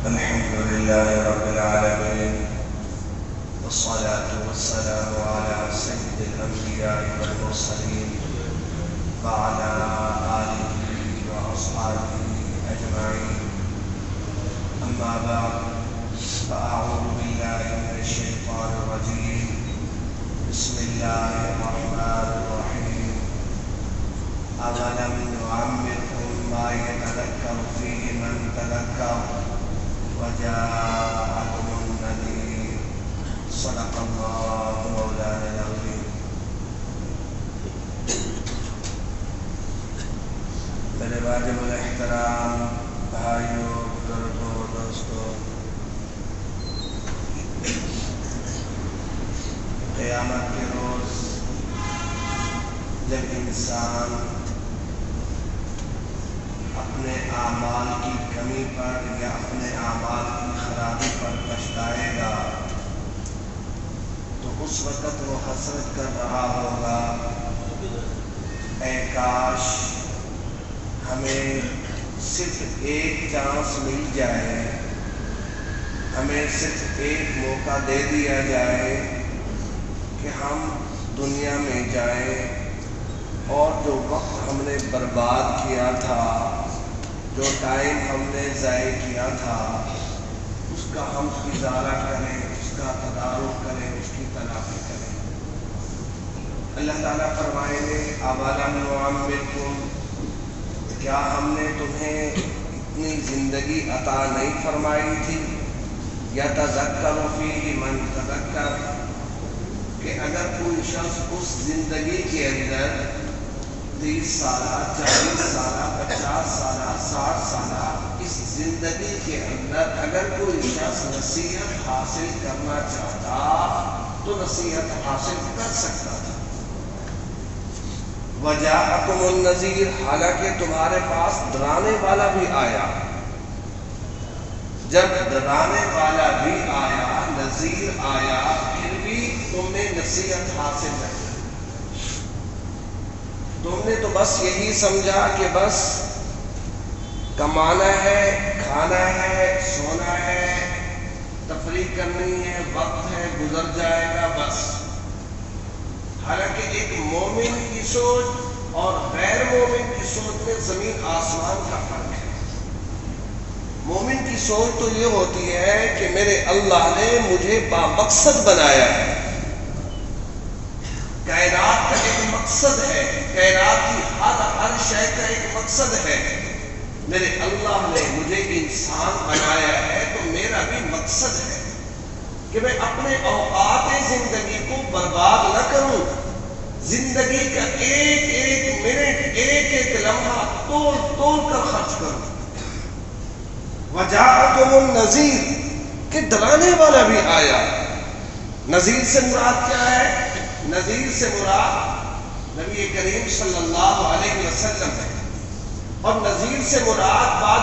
الحمد لله رب العالمين، والصلاة والسلام على سيد الأنبياء والمرسلين وعلى آله وأصحابه أجمعين. أما بعد، فأعوذ بالله من الشيطان الرجيم. بسم الله الرحمن الرحيم. أولم نعمركم ما يتذكر فيه من تذكر وجاءكم النذير. صدق الله مولانا العظيم. میرے واجب الاحترام بھائیوں، بزرگوں، دوستوں، قیامت کے روز جب انسان اپنے اعمال کی کمی پر یا اپنے اعمال کی خرابی پر پچھتائے گا تو اس وقت وہ حسرت کر رہا ہوگا، اے کاش ہمیں صرف ایک چانس مل جائے، ہمیں صرف ایک موقع دے دیا جائے کہ ہم دنیا میں جائیں اور جو وقت ہم نے برباد کیا تھا، جو ٹائم ہم نے ضائع کیا تھا، اس کا ہم ازالہ کریں، اس کا تدارک کریں، اس کی تلافی کریں۔ اللہ تعالیٰ فرمائیں گے اولم نعمرکم، کیا ہم نے تمہیں اتنی زندگی عطا نہیں فرمائی تھی؟ یتذکر فیہ من تذکر، کہ اگر کوئی شخص اس زندگی کے اندر 30 سالہ، 40 سالہ، 50 سالہ، 60 سالہ اس زندگی کے اندر اگر کوئی شخص نصیحت حاصل کرنا چاہتا تو نصیحت حاصل کر سکتا تھا۔ وجاءکم النذیر، حالانکہ تمہارے پاس ڈرانے والا بھی آیا۔ جب ڈرانے والا بھی آیا، نذیر آیا، پھر بھی تم نے نصیحت حاصل نہ کی۔ تم نے تو بس یہی سمجھا کہ بس کمانا ہے، کھانا ہے، سونا ہے، تفریح کرنی ہے، وقت ہے، گزر جائے گا بس۔ حالانکہ ایک مومن کی سوچ اور غیر مومن کی سوچ میں زمین آسمان کا فرق ہے۔ مومن کی سوچ تو یہ ہوتی ہے کہ میرے اللہ نے مجھے بامقصد بنایا ہے، کائنات کا ایک مقصد ہے، کائنات کی ہر شے کا ایک مقصد ہے۔ میرے اللہ نے مجھے انسان بنایا ہے تو میرا بھی مقصد ہے کہ میں اپنے اوقات زندگی کو برباد نہ کروں، زندگی کا ایک ایک منٹ، ایک ایک لمحہ توڑ توڑ کر خرچ کروں۔ وجاءکم النذیر، کہ ڈرانے والا بھی آیا۔ نذیر سے مراد کیا ہے؟ نذیر سے مراد نبی کریم صلی اللہ علیہ وسلم ہے، اور نذیر سے مراد